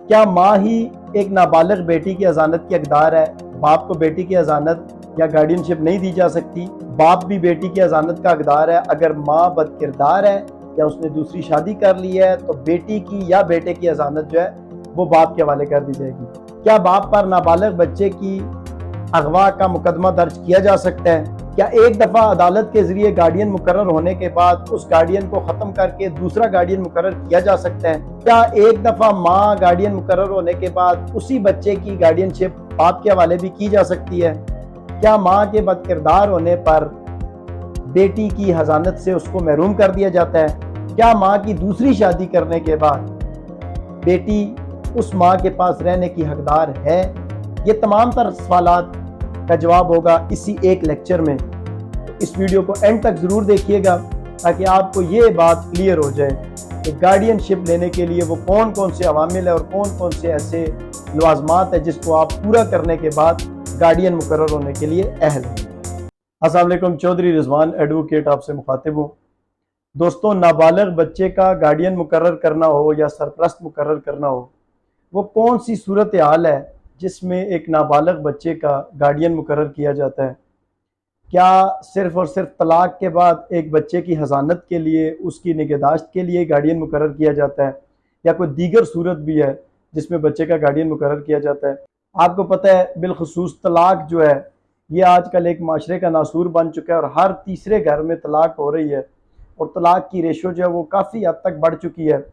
क्या माँ ही एक नाबालिग बेटी की अजानत की हकदार है? बाप को बेटी की अजानत या गार्डियनशिप नहीं दी जा सकती। बाप भी बेटी की अजानत का हकदार है। अगर माँ बदकिरदार है या उसने दूसरी शादी कर ली है तो बेटी की या बेटे की अजानत जो है वो बाप के हवाले कर दी जाएगी। क्या बाप पर नाबालिग बच्चे की अगवा का मुकदमा दर्ज किया जा सकता है? क्या एक दफ़ा अदालत के जरिए गार्डियन मुकर्रर होने के बाद उस गार्डियन को ख़त्म करके दूसरा गार्डियन मुकर्रर किया जा सकता है? क्या एक दफ़ा माँ गार्डियन मुकर्रर होने के बाद उसी बच्चे की गार्डियनशिप बाप के हवाले भी की जा सकती है? क्या माँ के बदकिरदार होने पर बेटी की हजानत से उसको महरूम कर दिया जाता है? क्या माँ की दूसरी शादी करने के बाद बेटी उस माँ के पास रहने की हकदार है? ये तमाम तर सवालात का जवाब होगा इसी एक लेक्चर में। तो इस वीडियो को एंड तक ज़रूर देखिएगा ताकि आपको ये बात क्लियर हो जाए कि गार्डियनशिप लेने के लिए वो कौन कौन से अवामिल है और कौन कौन से ऐसे लवाजमात है जिसको आप पूरा करने के बाद गार्डियन मुकर्रर होने के लिए अहल हैं। अस्सलाम वालेकुम, चौधरी रिजवान एडवोकेट आपसे मुखातिब हूँ। दोस्तों, नाबालिग बच्चे का गार्डियन मुकर्रर करना हो या सरपरस्त मुकर्रर करना हो, वो कौन सी सूरत हाल है जिसमें एक नाबालिग बच्चे का गार्डियन मुकर्रर किया जाता है? क्या सिर्फ़ और सिर्फ तलाक के बाद एक बच्चे की हज़ानत के लिए, उसकी निगहदाश्त के लिए गार्डियन मुकर्रर किया जाता है, या कोई दीगर सूरत भी है जिसमें बच्चे का गार्डियन मुकर्रर किया जाता है? आपको पता है बिलखुसूस तलाक जो है ये आजकल एक माशरे का नासूर बन चुका है और हर तीसरे घर में तलाक हो रही है और तलाक की रेशो जो है वो काफ़ी हद तक बढ़ चुकी है।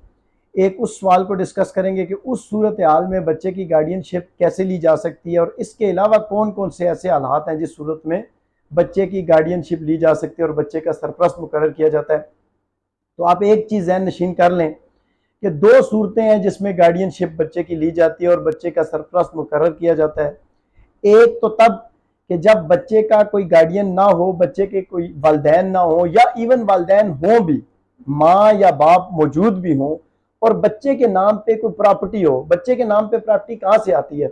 एक उस सवाल को डिस्कस करेंगे कि उस सूरत हाल में बच्चे की गार्डियनशिप कैसे ली जा सकती है और इसके अलावा कौन कौन से ऐसे हालात हैं जिस सूरत में बच्चे की गार्डियनशिप ली जा सकती है और बच्चे का सरपरस्त मुकर्रर किया जाता है। तो आप एक चीज़ ज़हन नशीन कर लें कि दो सूरतें हैं जिसमें गार्डियनशिप बच्चे की ली जाती है और बच्चे का सरपरस्त मुकर्रर किया जाता है। एक तो तब कि जब बच्चे का कोई गार्डियन ना हो, बच्चे के कोई वालिदैन ना हो या इवन वालिदैन हों भी, माँ या बाप मौजूद भी हों और बच्चे के नाम पे कोई प्रॉपर्टी हो। बच्चे के नाम पे प्रॉपर्टी कहाँ से आती है?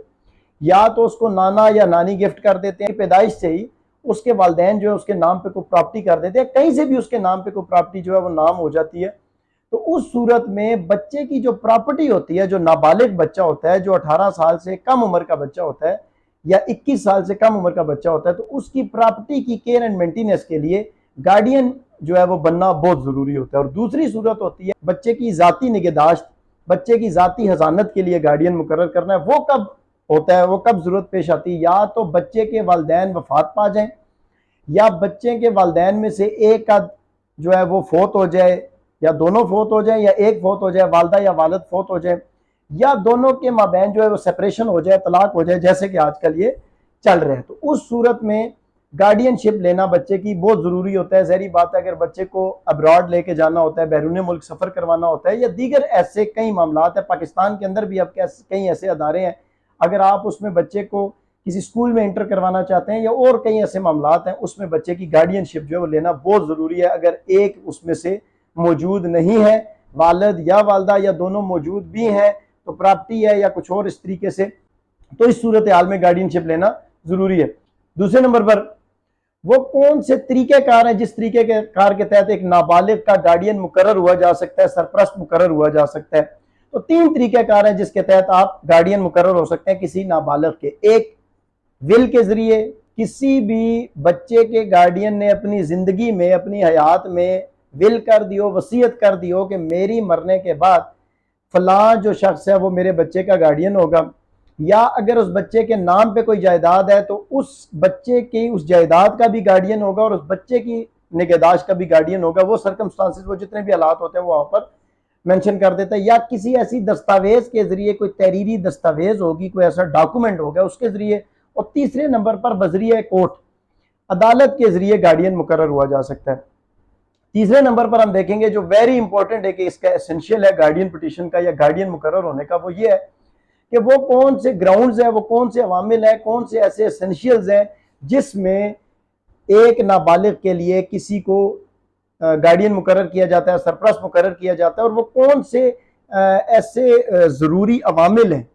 या तो उसको नाना या नानी गिफ्ट कर देते हैं, पैदाइश से ही उसके वालिदैन जो है उसके नाम पे कोई प्रॉपर्टी कर देते हैं, कहीं से भी उसके नाम पे कोई प्रॉपर्टी जो है वो नाम हो जाती है। तो उस सूरत में बच्चे की जो प्रॉपर्टी होती है, जो नाबालिग बच्चा होता है, जो 18 साल से कम उम्र का बच्चा होता है या 21 साल से कम उम्र का बच्चा होता है, तो उसकी प्रॉपर्टी की केयर एंड मेंटेनेंस के लिए गार्डियन जो है वो बनना बहुत ज़रूरी होता है। और दूसरी सूरत होती है बच्चे की ज़ाती निगहदाश्त, बच्चे की ज़ाती हज़ानत के लिए गार्डियन मुकर्रर करना है। वो कब होता है, वो कब ज़रूरत पेश आती है? या तो बच्चे के वालिदैन वफात पा जाएं या बच्चे के वालिदैन में से एक का जो है वो फोत हो जाए या दोनों फोत हो जाए या एक फोत हो जाए, वालदा या वालिद फोत हो जाए या दोनों के माबैन जो है वो सेपरेशन हो जाए, तलाक हो जाए, जैसे कि आजकल ये चल रहे हैं। तो उस सूरत में गार्डियनशिप लेना बच्चे की बहुत ज़रूरी होता है। ज़हरी बात है, अगर बच्चे को अब्रॉड लेके जाना होता है, बैरून मुल्क सफ़र करवाना होता है या दीगर ऐसे कई मामलात है, पाकिस्तान के अंदर भी अब कई ऐसे अदारे हैं, अगर आप उसमें बच्चे को किसी स्कूल में इंटर करवाना चाहते हैं या और कई ऐसे मामलात हैं, उसमें बच्चे की गार्डियनशिप जो है वो लेना बहुत ज़रूरी है। अगर एक उसमें से मौजूद नहीं है, वालिद या वालदा या दोनों मौजूद भी हैं, तो प्रॉपर्टी है या कुछ और इस तरीके से, तो इस सूरत हाल में गार्डियनशिप लेना ज़रूरी है। दूसरे नंबर पर वो कौन से तरीके कार हैं जिस तरीके के कार के तहत एक नाबालिग का गार्डियन मुकर्रर हुआ जा सकता है, सरपरस्त मुकर्रर हुआ जा सकता है? तो तीन तरीके कार हैं जिसके तहत आप गार्डियन मुकर्रर हो सकते हैं किसी नाबालिग के। एक, विल के जरिए, किसी भी बच्चे के गार्डियन ने अपनी जिंदगी में, अपनी हयात में विल कर दियो, वसीयत कर दियो कि मेरी मरने के बाद फलां जो शख्स है वो मेरे बच्चे का गार्डियन होगा। या अगर उस बच्चे के नाम पे कोई जायदाद है तो उस बच्चे की उस जायदाद का भी गार्डियन होगा और उस बच्चे की निगहदाश्त का भी गार्डियन होगा। वो सर्कमस्टांसिस, वो जितने भी हालात होते हैं वो वहाँ पर मेंशन कर देता है। या किसी ऐसी दस्तावेज के जरिए, कोई तहरीरी दस्तावेज होगी, कोई ऐसा डॉक्यूमेंट होगा उसके जरिए। और तीसरे नंबर पर बजरिए कोर्ट, अदालत के जरिए गार्डियन मुकर्रर हुआ जा सकता है। तीसरे नंबर पर हम देखेंगे जो वेरी इंपॉर्टेंट है कि इसका एसेंशियल है गार्डियन पिटीशन का या गार्डियन मुकर्रर होने का, वो ये है कि वो कौन से ग्राउंड्स हैं, वो कौन से अवामिल हैं, कौन से ऐसे एसेंशियल्स हैं जिसमें एक नाबालिग के लिए किसी को गार्डियन मुकर्रर किया जाता है, सरपरस्त मुकर्रर किया जाता है, और वो कौन से ऐसे ज़रूरी अवामिल हैं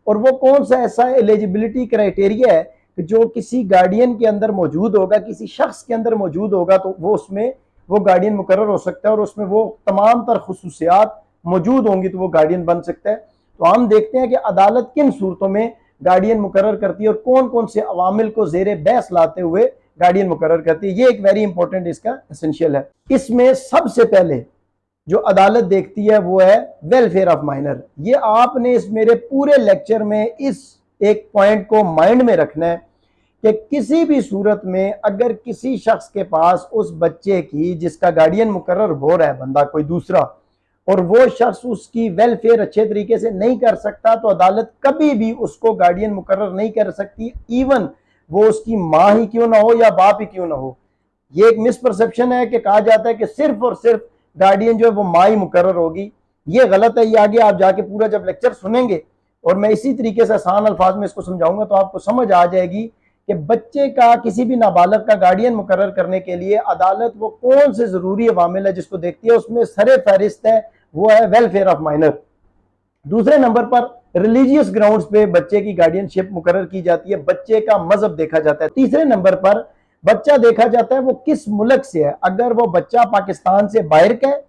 और वो कौन सा ऐसा एलिजिबिलिटी क्राइटेरिया है कि जो किसी गार्डियन के अंदर मौजूद होगा, किसी शख्स के अंदर मौजूद होगा, तो वो उसमें वो गार्डियन मुकर्रर हो सकता है और उसमें वो तमाम तर खुसूसियात मौजूद होंगी तो वो गार्डियन बन सकता है। तो हम देखते हैं कि अदालत किन सूरतों में गार्डियन मुकर्रर करती है और कौन कौन से अवामिल को जेर बहस लाते हुए गार्डियन मुकर्रर करती है। ये एक वेरी इंपॉर्टेंट इसका एसेंशियल है। इसमें सबसे पहले जो अदालत देखती है वो है वेलफेयर ऑफ माइनर। ये आपने इस मेरे पूरे लेक्चर में इस एक पॉइंट को माइंड में रखना है कि किसी भी सूरत में अगर किसी शख्स के पास उस बच्चे की जिसका गार्डियन मुकर्रर हो रहा है बंदा कोई दूसरा, और वो शख्स उसकी वेलफेयर अच्छे तरीके से नहीं कर सकता, तो अदालत कभी भी उसको गार्डियन मुकर्रर नहीं कर सकती, इवन वो उसकी माँ ही क्यों ना हो या बाप ही क्यों ना हो। ये एक मिसपरसेप्शन है कि कहा जाता है कि सिर्फ और सिर्फ गार्डियन जो है वो माँ ही मुकर्रर होगी। ये गलत है। ये आगे आप जाके पूरा जब लेक्चर सुनेंगे और मैं इसी तरीके से आसान अल्फाज में इसको समझाऊंगा तो आपको समझ आ जाएगी कि बच्चे का किसी भी नाबालग का गार्डियन मुकर्रर करने के लिए अदालत वो कौन से जरूरी अवामिल है जिसको देखती है, उसमें सरे फहरिस्त है वो है वेलफेयर ऑफ माइनर। दूसरे नंबर पर रिलीजियस ग्राउंड्स पे बच्चे की गार्डियनशिप मुकर्रर की जाती है, बच्चे का मजहब देखा जाता है। तीसरे नंबर पर बच्चा देखा जाता है वो किस मुल्क से है। अगर वो बच्चा पाकिस्तान से बाहर का है,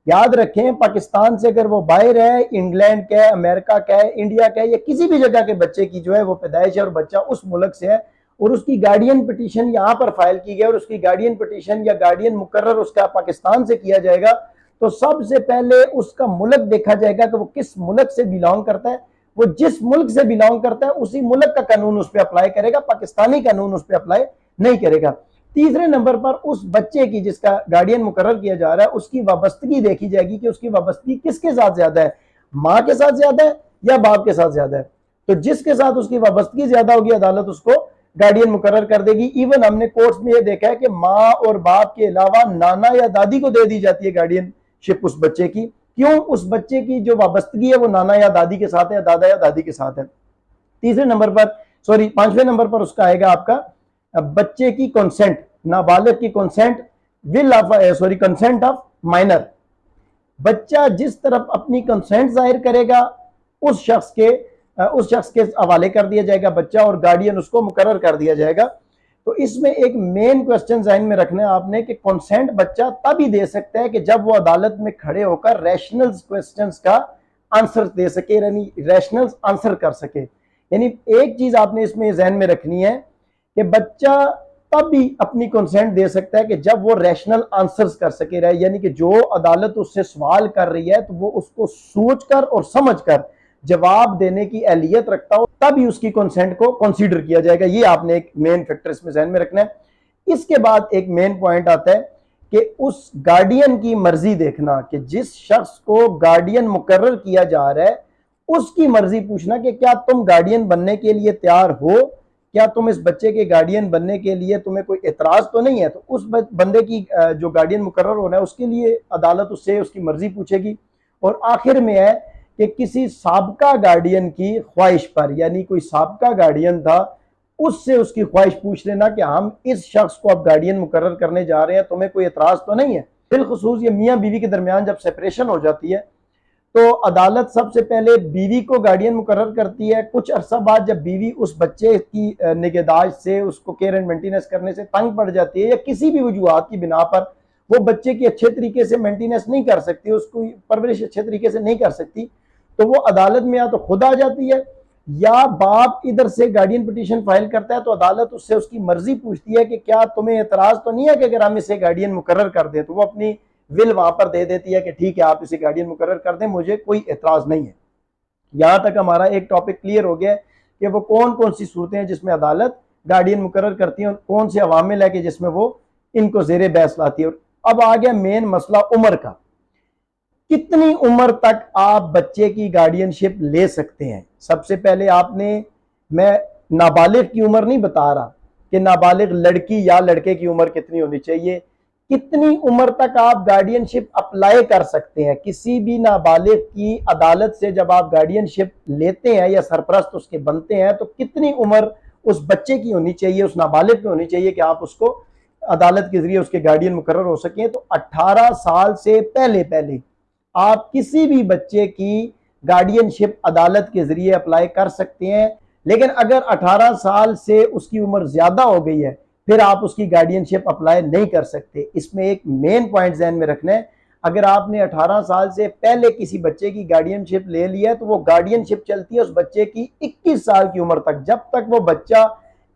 याद रखें पाकिस्तान से अगर वो बाहर है, इंग्लैंड का है, अमेरिका का है, इंडिया का है, या किसी भी जगह के बच्चे की जो है वो पैदाइश है और बच्चा उस मुल्क से है और उसकी गार्डियन पिटीशन यहाँ पर फाइल की गई और उसकी गार्डियन पिटीशन या गार्डियन मुकर्रर उसका पाकिस्तान से किया जाएगा, तो सबसे पहले उसका मुल्क देखा जाएगा कि वो किस मुल्क से बिलोंग करता है। वो जिस मुल्क से बिलोंग करता है उसी मुल्क का कानून उस पर अप्लाई करेगा, पाकिस्तानी कानून उस पर अप्लाई नहीं करेगा। तीसरे नंबर पर उस बच्चे की जिसका गार्डियन मुकर्रर किया जा रहा है उसकी वाबस्तगी देखी जाएगी कि उसकी वाबस्तगी किसके साथ ज्यादा है, माँ के साथ ज्यादा है या बाप के साथ ज्यादा है। तो जिसके साथ उसकी वाबस्तगी ज्यादा होगी अदालत उसको गार्डियन मुकर्रर कर देगी। इवन हमने कोर्ट्स में यह देखा है कि माँ और बाप के अलावा नाना या दादी को दे दी जाती है गार्डियनशिप उस बच्चे की। क्यों? उस बच्चे की जो वाबस्तगी है वो नाना या दादी के साथ है, दादा या दादी के साथ है। तीसरे नंबर पर पांचवें नंबर पर उसका आएगा आपका बच्चे की कंसेंट, नाबालिग की कंसेंट, कंसेंट ऑफ माइनर। बच्चा जिस तरफ अपनी कंसेंट जाहिर करेगा उस शख्स के हवाले कर दिया जाएगा बच्चा और गार्डियन उसको मुकर्रर कर दिया जाएगा। तो इसमें एक मेन क्वेश्चन ज़हन में रखना है आपने कि कंसेंट बच्चा तभी दे सकता है कि जब वो अदालत में खड़े होकर रैशनल क्वेश्चंस का आंसर दे सके, यानी रैशनल आंसर कर सके। यानी एक चीज आपने इसमें ज़हन में रखनी है कि बच्चा तब भी अपनी कंसेंट दे सकता है कि जब वो रैशनल आंसर्स कर सके रहे, यानी कि जो अदालत उससे सवाल कर रही है तो वो उसको सोचकर और समझकर जवाब देने की अहलियत रखता हो, तभी उसकी कंसेंट को कंसीडर किया जाएगा। ये आपने एक मेन फैक्टर इसमें ध्यान में रखना है। इसके बाद एक मेन पॉइंट आता है कि उस गार्डियन की मर्जी देखना, कि जिस शख्स को गार्डियन मुकर्रर किया जा रहा है उसकी मर्जी पूछना कि क्या तुम गार्डियन बनने के लिए तैयार हो, क्या तुम इस बच्चे के गार्डियन बनने के लिए तुम्हें कोई एतराज तो नहीं है। तो उस बंदे की जो गार्डियन मुकर्रर होना है उसके लिए अदालत उससे उसकी मर्जी पूछेगी। और आखिर में है कि किसी साबका गार्डियन की ख्वाहिश पर, यानी कोई साबका गार्डियन था उससे उसकी ख्वाहिश पूछ लेना कि हम इस शख्स को अब गार्डियन मुकर्रर करने जा रहे हैं, तुम्हें कोई एतराज तो नहीं है। बिलखुसूस ये मियाँ बीवी के दरमियान जब सेपरेशन हो जाती है तो अदालत सबसे पहले बीवी को गार्डियन मुकर्रर करती है। कुछ अरसा बाद जब बीवी उस बच्चे की निगहदाश्त से, उसको केयर एंड मेंटेनेंस करने से तंग पड़ जाती है या किसी भी वजूहात की बिना पर वो बच्चे की अच्छे तरीके से मेंटेनेंस नहीं कर सकती, उसको परवरिश अच्छे तरीके से नहीं कर सकती, तो वो अदालत में या तो खुद आ जाती है या बाप इधर से गार्डियन पिटीशन फाइल करता है। तो अदालत उससे उसकी मर्जी पूछती है कि क्या तुम्हें एतराज तो नहीं है कि अगर हम इसे गार्डियन मुकर्रर कर दें, तो वो अपनी विल वहां पर दे देती है कि ठीक है आप इसे गार्डियन मुकर्रर कर दें, मुझे कोई एतराज नहीं है। यहां तक हमारा एक टॉपिक क्लियर हो गया कि वो कौन कौन सी सूरतें हैं जिसमें अदालत गार्डियन मुकर्रर करती है और कौन से अवामिल है कि जिसमें वो इनको जेरे बहस लाती है। अब आ गया मेन मसला उम्र का। कितनी उम्र तक आप बच्चे की गार्डियनशिप ले सकते हैं? सबसे पहले मैं नाबालिग की उम्र नहीं बता रहा कि नाबालिग लड़की या लड़के की उम्र कितनी होनी चाहिए, कितनी उम्र तक आप गार्डियनशिप अप्लाई कर सकते हैं। किसी भी नाबालिग की अदालत से जब आप गार्डियनशिप लेते हैं या सरपरस्त उसके बनते हैं तो कितनी उम्र उस बच्चे की होनी चाहिए, उस नाबालिग की होनी चाहिए कि आप उसको अदालत के जरिए उसके गार्डियन मुकर्रर हो सकें। तो 18 साल से पहले आप किसी भी बच्चे की गार्डियनशिप अदालत के जरिए अप्लाई कर सकते हैं। लेकिन अगर 18 साल से उसकी उम्र ज्यादा हो गई है फिर आप उसकी गार्डियनशिप अप्लाई नहीं कर सकते। इसमें एक मेन पॉइंट ध्यान में रखना है, अगर आपने 18 साल से पहले किसी बच्चे की गार्डियनशिप ले ली है तो वो गार्डियनशिप चलती है उस बच्चे की 21 साल की उम्र तक। जब तक वो बच्चा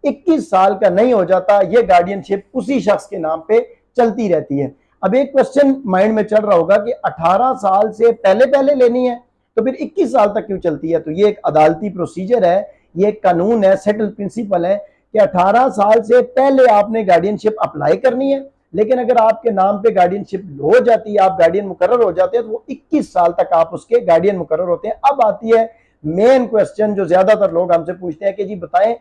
21 साल का नहीं हो जाता ये गार्डियनशिप उसी शख्स के नाम पे चलती रहती है। अब एक क्वेश्चन माइंड में चल रहा होगा कि 18 साल से पहले पहले लेनी है तो फिर 21 साल तक क्यों चलती है? तो ये एक अदालती प्रोसीजर है, ये एक कानून है, सेटल प्रिंसिपल है कि 18 साल से पहले आपने गार्डियनशिप अप्लाई करनी है। लेकिन अगर आपके नाम पे गार्डियनशिप हो जाती है, आप गार्डियन मुकर्रर हो जाते हैं, तो वो 21 साल तक आप उसके गार्डियन मुकर्रर होते हैं। अब आती है मेन क्वेश्चन जो ज्यादातर लोग हमसे पूछते हैं कि जी बताएं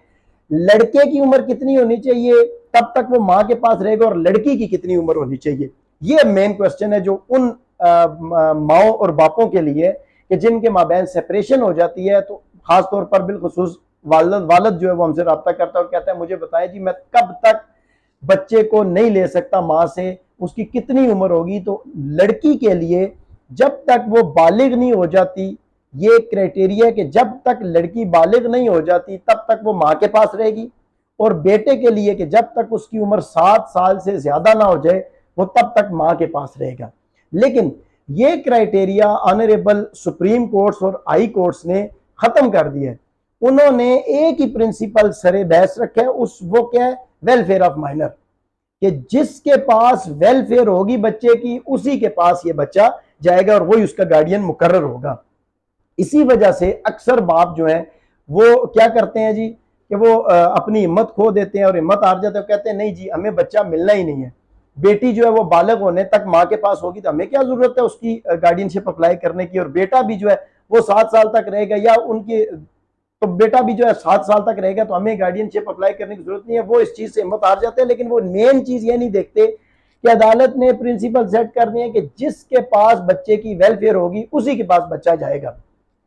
लड़के की उम्र कितनी होनी चाहिए तब तक वो माँ के पास रहेगा और लड़की की कितनी उम्र होनी चाहिए? ये मेन क्वेश्चन है जो उन माओ और बापों के लिए कि जिनके माबैन सेपरेशन हो जाती है। तो खासतौर पर बिलखुसूस वालद जो है वो हमसे रब्ता करता है और कहता है मुझे बताएं जी मैं कब तक बच्चे को नहीं ले सकता माँ से, उसकी कितनी उम्र होगी? तो लड़की के लिए जब तक वो बालिग नहीं हो जाती, ये क्राइटेरिया है कि जब तक लड़की बालिग नहीं हो जाती तब तक वो माँ के पास रहेगी, और बेटे के लिए कि जब तक उसकी उम्र 7 साल से ज्यादा ना हो जाए वो तब तक माँ के पास रहेगा। लेकिन ये क्राइटेरिया ऑनरेबल सुप्रीम कोर्ट्स और हाई कोर्ट्स ने खत्म कर दिया है। उन्होंने एक ही प्रिंसिपल सरे बहस रखा है, वो क्या है? वेलफेयर ऑफ माइनर, कि जिसके पास वेलफेयर होगी बच्चे की उसी के पास ये बच्चा जाएगा और वही उसका गार्डियन मुकर्रर होगा। इसी वजह से अक्सर बाप जो है वो क्या करते हैं जी कि वो अपनी हिम्मत खो देते हैं और हिम्मत हार जाते हैं, कहते हैं नहीं जी हमें बच्चा मिलना ही नहीं है, बेटी जो है वो बालग होने तक माँ के पास होगी तो हमें क्या जरूरत है उसकी गार्डियनशिप अप्लाई करने की, और बेटा भी जो है वो 7 साल तक रहेगा या उनकी तो बेटा भी जो है 7 साल तक रहेगा तो हमें गार्डियनशिप अप्लाई करने की जरूरत नहीं है। वो इस चीज से हिम्मत हार जाते हैं। लेकिन वो मेन चीज ये नहीं देखते कि अदालत ने प्रिंसिपल सेट कर दिए कि जिसके पास बच्चे की वेलफेयर होगी उसी के पास बच्चा जाएगा।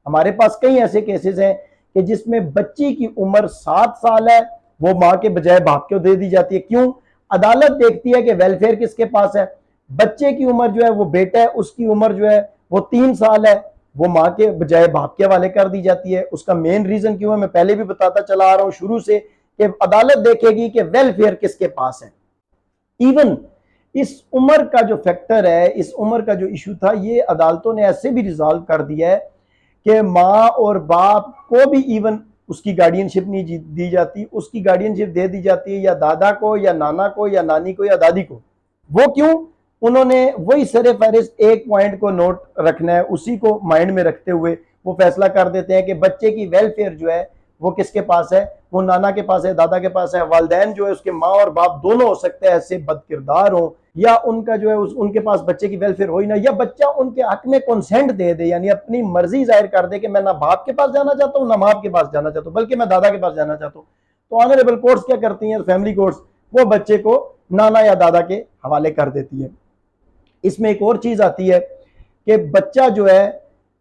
हमारे पास कई ऐसे केसेस हैं कि जिसमें बच्ची की उम्र 7 साल है, वो माँ के बजाय बाप को दे दी जाती है। क्यों? अदालत देखती है कि वेलफेयर किसके पास है। बच्चे की उम्र जो है वो बेटा है, उसकी उम्र जो है वो 3 साल है, वो माँ के बजाय बाप के हवाले कर दी जाती है। उसका मेन रीजन क्यों है मैं पहले भी बताता चला आ रहा हूं शुरू से कि अदालत देखेगी कि वेलफेयर किसके पास है। इवन इस उम्र का जो फैक्टर है, इस उम्र का जो इशू था, ये अदालतों ने ऐसे भी रिजॉल्व कर दिया है कि माँ और बाप को भी इवन उसकी गार्डियनशिप नहीं दी जाती, उसकी गार्डियनशिप दे दी जाती है या दादा को या नाना को या नानी को या दादी को। वो क्यों? उन्होंने वही सरे फहरिस्त एक पॉइंट को नोट रखना है, उसी को माइंड में रखते हुए वो फैसला कर देते हैं कि बच्चे की वेलफेयर जो है वो किसके पास है, वो नाना के पास है, दादा के पास है। वालिदैन जो है उसके माँ और बाप दोनों हो सकते हैं ऐसे बदकिरदार हो, या उनका जो है उनके पास बच्चे की वेलफेयर हो ही ना, या बच्चा उनके हक में कंसेंट दे दे, यानी अपनी मर्जी जाहिर कर दे कि मैं ना बाप के पास जाना चाहता हूँ ना माँ के पास जाना चाहता हूँ, बल्कि मैं दादा के पास जाना चाहता हूँ। तो ऑनरेबल कोर्ट्स क्या करती हैं, फैमिली कोर्ट्स, वो बच्चे को नाना या दादा के हवाले कर देती है। इसमें एक और चीज आती है कि बच्चा जो है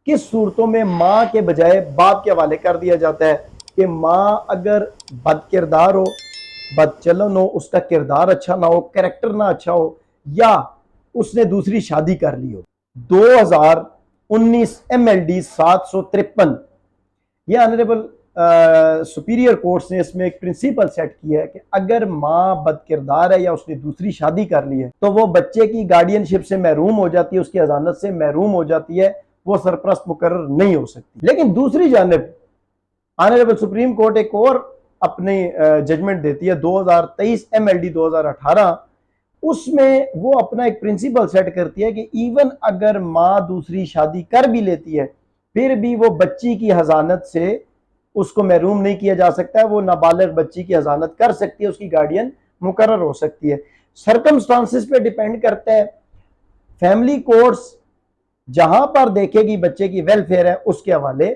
किस सूरतों में माँ के बजाय बाप के हवाले कर दिया जाता है कि माँ अगर बदकिरदार हो, बदचलन हो, उसका किरदार अच्छा ना हो, कैरेक्टर ना अच्छा हो, या उसने दूसरी शादी कर ली हो। 2019 MLD 753 ये ऑनरेबल सुपीरियर कोर्ट्स ने इसमें एक प्रिंसिपल सेट किया है कि अगर माँ बदकिरदार है या उसने दूसरी शादी कर ली है तो वो बच्चे की गार्डियनशिप से महरूम हो जाती है, उसकी अजानत से महरूम हो जाती है, वो सरप्रस्त मुकर्रर नहीं हो सकती। लेकिन दूसरी जानिब ऑनरेबल सुप्रीम कोर्ट एक और अपनी जजमेंट देती है 2023 MLD 2018, उसमें वो अपना एक प्रिंसिपल सेट करती है कि इवन अगर माँ दूसरी शादी कर भी लेती है फिर भी वो बच्ची की हजानत से उसको महरूम नहीं किया जा सकता है, वो नाबालिग बच्ची की हजानत कर सकती है, उसकी गार्डियन मुकर्रर हो सकती है। सर्कमस्टांसिस पे डिपेंड करता है। फैमिली कोर्ट्स जहां पर देखेगी बच्चे की वेलफेयर है उसके हवाले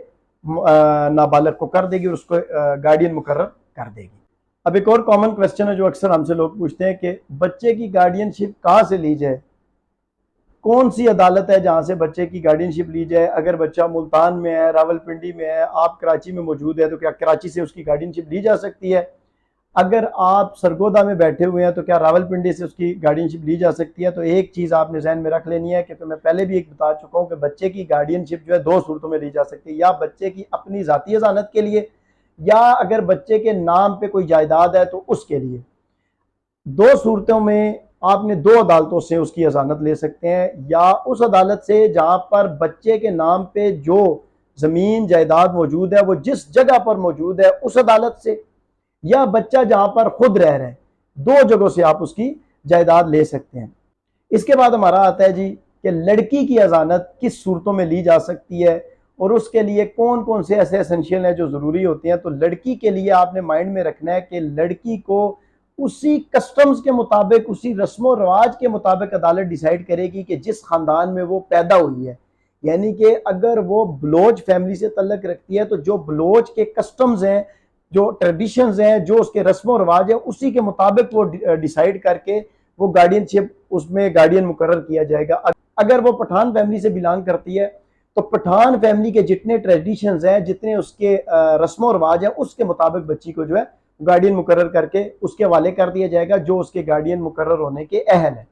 नाबालिग को कर देगी और उसको गार्डियन मुकर्रर कर देगी। अब एक और कॉमन क्वेश्चन है जो अक्सर हमसे लोग पूछते हैं कि बच्चे की गार्डियनशिप कहाँ से ली जाए, कौन सी अदालत है जहां से बच्चे की गार्डियनशिप ली जाए? अगर बच्चा मुल्तान में है, रावलपिंडी में है, आप कराची में मौजूद है तो क्या कराची से उसकी गार्डियनशिप ली जा सकती है? अगर आप सरगोदा में बैठे हुए हैं तो क्या रावलपिंडी से उसकी गार्डियनशिप ली जा सकती है? तो एक चीज़ आपने जहन में रख लेनी है कि तो मैं पहले भी एक बता चुका हूँ कि बच्चे की गार्डियनशिप जो है 2 सूरतों में ली जा सकती है, या बच्चे की अपनी ज़ाती अजानत के लिए, या अगर बच्चे के नाम पे कोई जायदाद है तो उसके लिए। 2 सूरतों में आपने 2 अदालतों से उसकी अजानत ले सकते हैं, या उस अदालत से जहां पर बच्चे के नाम पे जो ज़मीन जायदाद मौजूद है वो जिस जगह पर मौजूद है उस अदालत से, या बच्चा जहां पर खुद रह रहे हैं, 2 जगहों से आप उसकी जायदाद ले सकते हैं। इसके बाद हमारा आता है जी कि लड़की की अजानत किस सूरतों में ली जा सकती है और उसके लिए कौन कौन से ऐसे एसेंशियल हैं जो ज़रूरी होते हैं। तो लड़की के लिए आपने माइंड में रखना है कि लड़की को उसी कस्टम्स के मुताबिक, उसी रस्म रवाज के मुताबिक अदालत डिसाइड करेगी कि जिस खानदान में वो पैदा हुई है। यानी कि अगर वो बलोच फैमिली से तल्लक रखती है तो जो बलोच के कस्टम्स हैं, जो ट्रेडिशंस हैं, जो उसके रस्म रवाज हैं, उसी के मुताबिक वो डिसाइड करके वो गार्डियनशिप, उसमें गार्डियन मुकर्रर किया जाएगा। अगर वो पठान फैमिली से बिलोंग करती है तो पठान फैमिली के जितने ट्रेडिशंस हैं, जितने उसके रस्म रवाज हैं, उसके मुताबिक बच्ची को जो है गार्डियन मुकर्रर करके उसके हवाले कर दिया जाएगा जो उसके गार्डियन मुकर्रर होने के अहल है।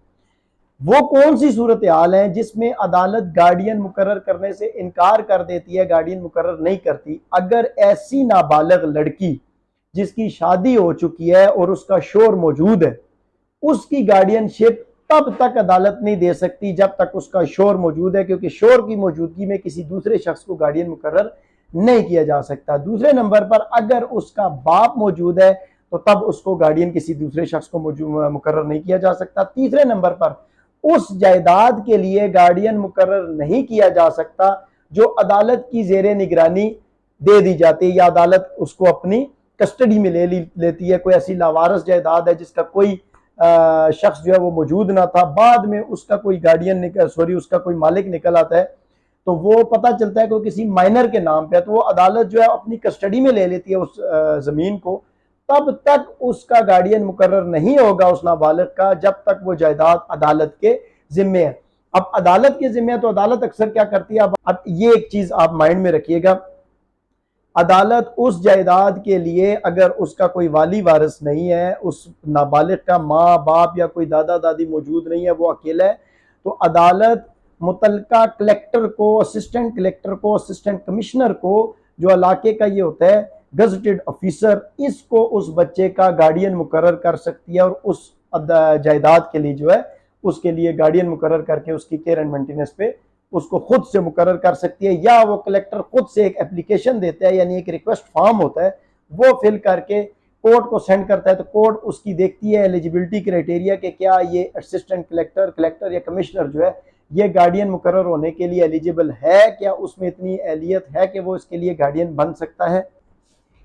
वो कौन सी सूरत हाल है जिसमें अदालत गार्डियन मुकर्रर करने से इनकार कर देती है, गार्डियन मुकर्रर नहीं करती? अगर ऐसी नाबालिग लड़की जिसकी शादी हो चुकी है और उसका शोहर मौजूद है, उसकी गार्डियनशिप तब तक अदालत नहीं दे सकती जब तक उसका शोहर मौजूद है, क्योंकि शोहर की मौजूदगी में किसी दूसरे शख्स को गार्डियन मुकर्रर नहीं किया जा सकता। दूसरे नंबर पर अगर उसका बाप मौजूद है तो तब उसको गार्डियन किसी दूसरे शख्स को मुकर्रर नहीं किया जा सकता। तीसरे नंबर पर उस जायदाद के लिए गार्डियन मुकर्रर नहीं किया जा सकता जो अदालत की जेर निगरानी दे दी जाती है या अदालत उसको अपनी कस्टडी में लेती है। कोई ऐसी लावारस जायदाद है जिसका कोई शख्स जो है वो मौजूद ना था, बाद में उसका कोई गार्डियन उसका कोई मालिक निकल आता है, तो वो पता चलता है कि किसी माइनर के नाम पे है, तो वो अदालत जो है अपनी कस्टडी में ले लेती है उस जमीन को। तब तक उसका गार्डियन मुकर्रर नहीं होगा उस नाबालिग का जब तक वो जायदाद अदालत के जिम्मे है। अब अदालत के जिम्मे है तो अदालत अक्सर क्या करती है, अब ये एक चीज आप माइंड में रखिएगा, अदालत उस जायदाद के लिए अगर उसका कोई वाली वारिस नहीं है, उस नाबालिग का माँ बाप या कोई दादा दादी मौजूद नहीं है, वो अकेला है, तो अदालत मुतलका कलेक्टर को, असिस्टेंट कलेक्टर को, असिस्टेंट कमिश्नर को, जो इलाके का ये होता है गजटेड ऑफिसर, इसको उस बच्चे का गार्डियन मुकर्रर कर सकती है और उस जायदाद के लिए जो है उसके लिए गार्डियन मुकर्रर करके उसकी केयर एंड मेंटेनेंस पे उसको खुद से मुकर्रर कर सकती है। या वो कलेक्टर खुद से एक एप्लीकेशन देता है, यानी एक रिक्वेस्ट फॉर्म होता है, वो फिल करके कोर्ट को सेंड करता है, तो कोर्ट उसकी देखती है एलिजिबिलिटी क्राइटेरिया कि क्या ये असिस्टेंट कलेक्टर या कमिश्नर जो है ये गार्डियन मुकर्रर होने के लिए एलिजिबल है, क्या उसमें इतनी एहलियत है कि वो इसके लिए गार्डियन बन सकता है।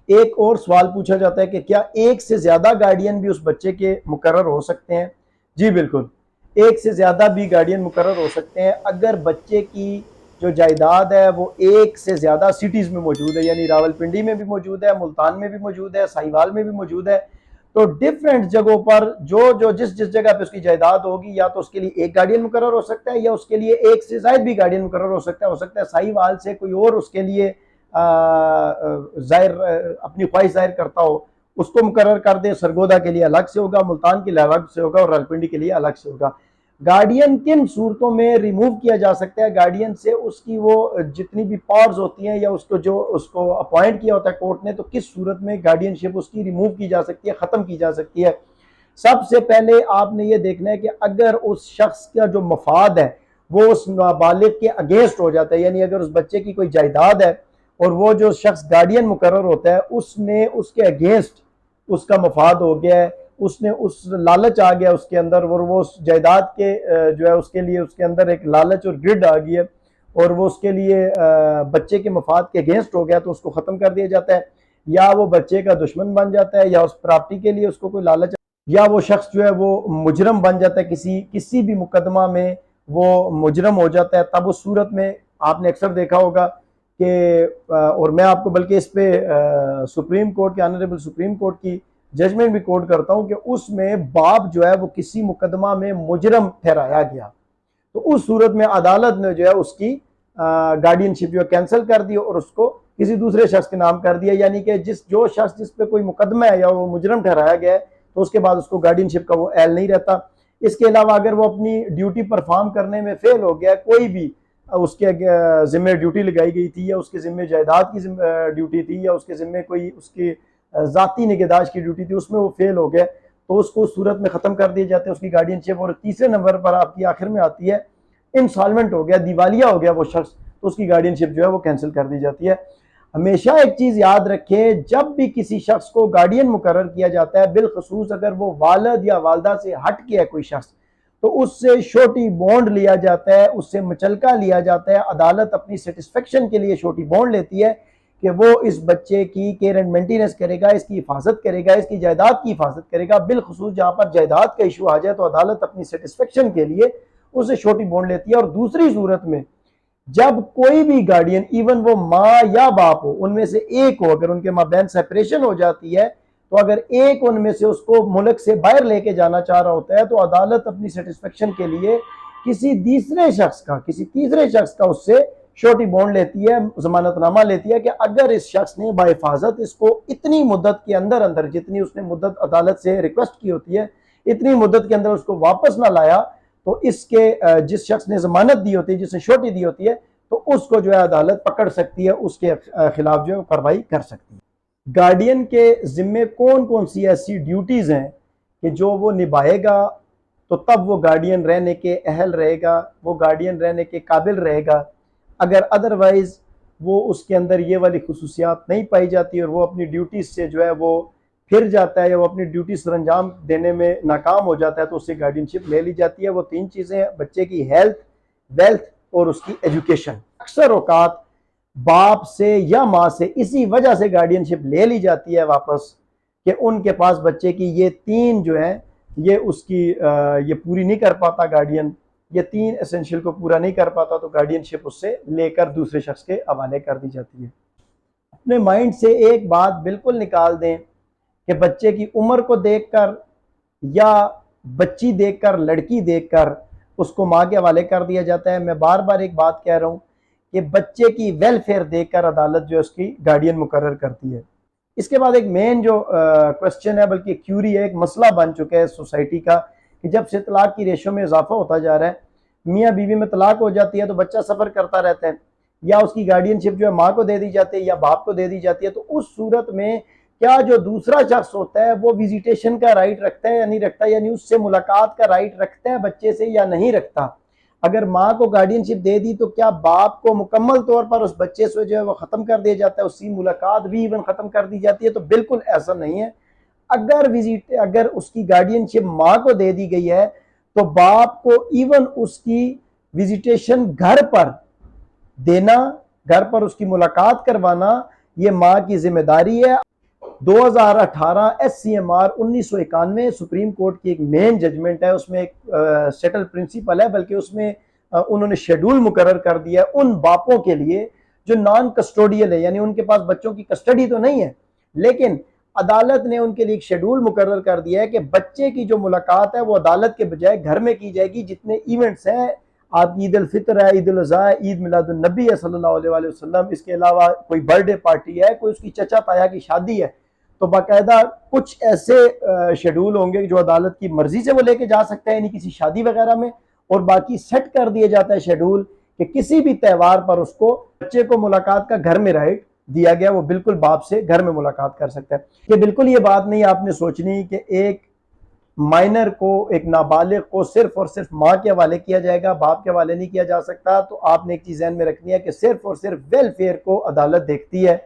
एक और सवाल पूछा जाता है कि क्या एक से ज्यादा गार्डियन भी उस बच्चे के मुकर्रर हो सकते हैं? जी बिल्कुल, एक से ज्यादा भी गार्डियन मुकर्रर हो सकते हैं अगर बच्चे की जो जायदाद है वो एक से ज्यादा सिटीज में मौजूद है, यानी रावलपिंडी में भी मौजूद है, मुल्तान में भी मौजूद है, साहिवाल में भी मौजूद है। तो डिफरेंट जगहों पर जो जिस जगह पे उसकी जायदाद होगी, या तो उसके लिए एक गार्डियन मुकर्रर हो सकता है या उसके लिए एक से ज्यादा भी गार्डियन मुकर्रर हो सकता है साहिवाल से कोई और उसके लिए जाहिर अपनी ख्वाहिश जाहिर करता हो उसको मुकर्रर कर दे। सरगोदा के लिए अलग से होगा, मुल्तान के लिए अलग से होगा और रावलपिंडी के लिए अलग से होगा। गार्डियन किन सूरतों में रिमूव किया जा सकता है? गार्डियन से उसकी वो जितनी भी पावर्स होती हैं या उसको अपॉइंट किया होता है कोर्ट ने, तो किस सूरत में गार्डियनशिप उसकी रिमूव की जा सकती है, खत्म की जा सकती है। सबसे पहले आपने ये देखना है कि अगर उस शख्स का जो मफाद है वो उस नाबालिग के अगेंस्ट हो जाता है, यानी अगर उस बच्चे की कोई जायदाद है और वो जो शख्स गार्डियन मुकर्रर होता है उसने उसके अगेंस्ट उसका मफाद हो गया है, उसने उस लालच आ गया उसके अंदर, और वो उस जायदाद के जो है उसके लिए उसके अंदर एक लालच और गिरड आ गई है और वो उसके लिए बच्चे के मफाद के अगेंस्ट हो गया, तो उसको ख़त्म कर दिया जाता है। या वो बच्चे का दुश्मन बन जाता है, या उस प्रॉपर्टी के लिए उसको कोई लालच, या वो शख्स जो है वो मुजरम बन जाता है, किसी भी मुकदमा में वो मुजरम हो जाता है। तब उस सूरत में आपने अक्सर देखा होगा कि और मैं आपको बल्कि इस पे सुप्रीम कोर्ट के, ऑनरेबल सुप्रीम कोर्ट की जजमेंट भी कोट करता हूं कि उसमें बाप जो है वो किसी मुकदमा में मुजरम ठहराया गया, तो उस सूरत में अदालत ने जो है उसकी गार्डियनशिप जो है कैंसिल कर दी और उसको किसी दूसरे शख्स के नाम कर दिया। यानी कि जो शख्स जिस पे कोई मुकदमा है या वो मुजरम ठहराया गया है तो उसके बाद उसको गार्डियनशिप का वो एल नहीं रहता। इसके अलावा अगर वो अपनी ड्यूटी परफॉर्म करने में फेल हो गया, कोई भी उसके जिम्मे ड्यूटी लगाई गई थी या उसके जिम्मे जायदाद की ड्यूटी थी या उसके जिम्मे कोई उसकी जाती निगहदाश्त की ड्यूटी थी, उसमें वो फेल हो गया, तो उसको उस सूरत में ख़त्म कर दिए जाते हैं उसकी गार्डियनशिप। और तीसरे नंबर पर आपकी आखिर में आती है इंसॉल्वेंट हो गया, दिवालिया हो गया वो शख्स, तो उसकी गार्डियनशिप जो है वो कैंसिल कर दी जाती है। हमेशा एक चीज़ याद रखें, जब भी किसी शख्स को गार्डियन मुकर्रर किया जाता है, बिलखसूस अगर वो वालिद या वालदा से हट के है कोई शख्स, तो उससे छोटी बॉन्ड लिया जाता है, उससे मुचलका लिया जाता है। अदालत अपनी सेटिस्फेक्शन के लिए छोटी बॉन्ड लेती है कि वो इस बच्चे की केयर एंड मेंटेनेंस करेगा, इसकी हिफाजत करेगा, इसकी जायदाद की हिफाजत करेगा। बिलखसूस जहाँ पर जायदाद का इशू आ जाए तो अदालत अपनी सेटिस्फेक्शन के लिए उससे छोटी बॉन्ड लेती है। और दूसरी सूरत में जब कोई भी गार्डियन, इवन वो माँ या बाप हो, उनमें से एक हो, अगर उनके माबैन सेपरेशन हो जाती है, तो अगर एक उनमें से उसको मुल्क से बाहर लेके जाना चाह रहा होता है, तो अदालत अपनी सेटिस्फेक्शन के लिए किसी तीसरे शख्स का उससे छोटी बॉन्ड लेती है, जमानतनामा लेती है कि अगर इस शख्स ने बाहिफाजत इसको इतनी मुद्दत के अंदर अंदर, जितनी उसने मुद्दत अदालत से रिक्वेस्ट की होती है, इतनी मुद्दत के अंदर उसको वापस ना लाया, तो इसके जिस शख्स ने जमानत दी होती है, जिसने छोटी दी होती है, तो उसको जो है अदालत पकड़ सकती है, उसके खिलाफ जो है कार्रवाई कर सकती है। गार्डियन के जिम्मे कौन कौन सी ऐसी ड्यूटीज़ हैं कि जो वो निभाएगा तो तब वो गार्डियन रहने के अहल रहेगा, वो गार्डियन रहने के काबिल रहेगा। अगर अदरवाइज़ वो उसके अंदर ये वाली खुसूसियात नहीं पाई जाती और वो अपनी ड्यूटीज़ से जो है वो फिर जाता है या वो अपनी ड्यूटी सर अंजाम देने में नाकाम हो जाता है, तो उससे गार्डियनशिप ले ली जाती है। वो तीन चीज़ें हैं, बच्चे की हेल्थ, वेल्थ और उसकी एजुकेशन। अक्सर औकात बाप से या माँ से इसी वजह से गार्डियनशिप ले ली जाती है वापस कि उनके पास बच्चे की ये तीन जो है ये उसकी ये पूरी नहीं कर पाता गार्डियन, ये तीन एसेंशियल को पूरा नहीं कर पाता, तो गार्डियनशिप उससे लेकर दूसरे शख्स के हवाले कर दी जाती है। अपने माइंड से एक बात बिल्कुल निकाल दें कि बच्चे की उम्र को देखकर या बच्ची देखकर, लड़की देखकर उसको माँ के हवाले कर दिया जाता है। मैं बार बार एक बात कह रहा हूँ कि बच्चे की वेलफेयर देखकर अदालत जो है उसकी गार्डियन मुकर्रर करती है। इसके बाद एक मेन जो क्वेश्चन है, बल्कि क्यूरी है, एक मसला बन चुका है सोसाइटी का, कि जब से तलाक की रेशो में इजाफा होता जा रहा है, मियाँ बीवी में तलाक हो जाती है तो बच्चा सफ़र करता रहता है, या उसकी गार्डियनशिप जो है माँ को दे दी जाती है या बाप को दे दी जाती है। तो उस सूरत में क्या जो दूसरा शख्स होता है वो विजिटेशन का राइट रखता है या नहीं रखता, यानी उससे मुलाकात का राइट रखता है बच्चे से या नहीं रखता? अगर माँ को गार्डियनशिप दे दी तो क्या बाप को मुकम्मल तौर पर उस बच्चे से जो है वो ख़त्म कर दिया जाता है, उसकी मुलाकात भी इवन ख़त्म कर दी जाती है? तो बिल्कुल ऐसा नहीं है। अगर उसकी गार्डियनशिप माँ को दे दी गई है तो बाप को इवन उसकी विजिटेशन घर पर देना, घर पर उसकी मुलाकात करवाना, ये माँ की जिम्मेदारी है। 2018 SCMR 1991 सुप्रीम कोर्ट की एक मेन जजमेंट है, उसमें एक सेटल प्रिंसिपल है, बल्कि उसमें उन्होंने शेड्यूल मुकर्रर कर दिया है उन बापों के लिए जो नॉन कस्टोडियल है, यानी उनके पास बच्चों की कस्टडी तो नहीं है, लेकिन अदालत ने उनके लिए एक शेड्यूल मुकर्रर कर दिया है कि बच्चे की जो मुलाकात है वो अदालत के बजाय घर में की जाएगी। जितने इवेंट्स हैं, आपकी ईद उल फितर है, ईद उल अज़हा है, ईद मिलादुन नबी है सल्लल्लाहु अलैहि वसल्लम, इसके अलावा कोई बर्थडे पार्टी है, कोई उसकी चचा ताया की शादी है, तो बाकायदा कुछ ऐसे शेड्यूल होंगे जो अदालत की मर्जी से वो लेके जा सकते हैं, यानी किसी शादी वगैरह में, और बाकी सेट कर दिया जाता है शेड्यूल कि किसी भी त्यौहार पर उसको बच्चे को मुलाकात का घर में राइट दिया गया, वो बिल्कुल बाप से घर में मुलाकात कर सकता है। कि बिल्कुल ये बात नहीं आपने सोचनी कि एक माइनर को, एक नाबालिग को सिर्फ और सिर्फ माँ के हवाले किया जाएगा, बाप के हवाले नहीं किया जा सकता। तो आपने एक चीज़ ध्यान में रखनी है कि सिर्फ और सिर्फ वेलफेयर को अदालत देखती है।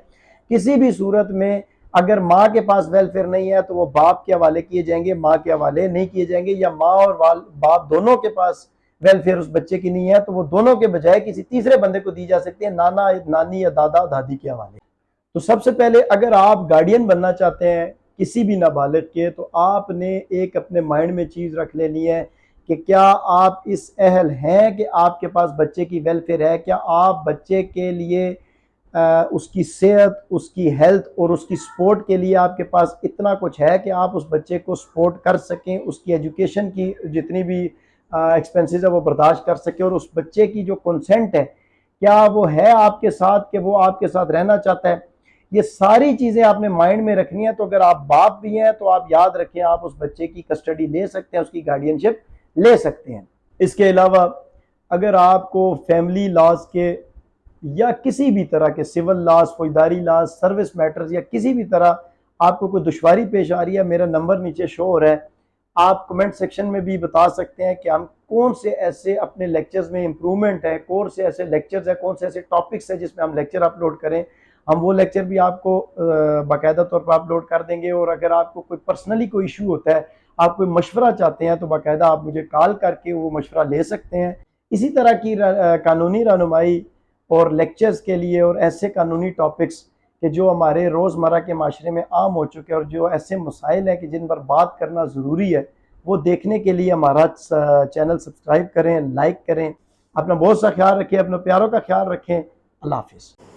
किसी भी सूरत में अगर माँ के पास वेलफेयर नहीं है तो वो बाप के हवाले किए जाएंगे, माँ के हवाले नहीं किए जाएंगे, या माँ और बाप दोनों के पास वेलफेयर उस बच्चे की नहीं है तो वो दोनों के बजाय किसी तीसरे बंदे को दी जा सकती है, नाना नानी या दादा दादी के हवाले। तो सबसे पहले अगर आप गार्डियन बनना चाहते हैं किसी भी नाबालिग के, तो आपने एक अपने माइंड में चीज़ रख लेनी है कि क्या आप इस अहल हैं कि आपके पास बच्चे की वेलफेयर है, क्या आप बच्चे के लिए उसकी सेहत, उसकी हेल्थ और उसकी सपोर्ट के लिए आपके पास इतना कुछ है कि आप उस बच्चे को सपोर्ट कर सकें, उसकी एजुकेशन की जितनी भी एक्सपेंसेस है वो बर्दाश्त कर सकें, और उस बच्चे की जो कंसेंट है क्या वो है आपके साथ, कि वो आपके साथ रहना चाहता है। ये सारी चीज़ें आपने माइंड में रखनी है। तो अगर आप बाप भी हैं तो आप याद रखें आप उस बच्चे की कस्टडी ले सकते हैं, उसकी गार्डियनशिप ले सकते हैं। इसके अलावा अगर आपको फैमिली लॉज के या किसी भी तरह के सिविल लॉज, फौजदारी लॉज, सर्विस मैटर्स या किसी भी तरह आपको कोई दुश्वारी पेश आ रही है, मेरा नंबर नीचे शो हो रहा है, आप कमेंट सेक्शन में भी बता सकते हैं कि हम कौन से ऐसे अपने लेक्चर्स में इम्प्रूवमेंट है, कौन से ऐसे लेक्चर्स है, कौन से ऐसे टॉपिक्स है जिसमें हम लेक्चर अपलोड करें। हम वो लेक्चर भी आपको बाकायदा तौर पर अपलोड कर देंगे। और अगर आपको कोई पर्सनली कोई इशू होता है, आप कोई मशवरा चाहते हैं, तो बाकायदा आप मुझे कॉल करके वो मशवरा ले सकते हैं। इसी तरह की कानूनी रहनुमाई और लेक्चर्स के लिए और ऐसे कानूनी टॉपिक्स कि जो हमारे रोज़मर्रा के माशरे में आम हो चुके हैं और जो ऐसे मसाइल हैं कि जिन पर बात करना ज़रूरी है, वो देखने के लिए हमारा चैनल सब्सक्राइब करें, लाइक करें। अपना बहुत सा ख्याल रखें, अपने प्यारों का ख्याल रखें। अल्लाह हाफिज़।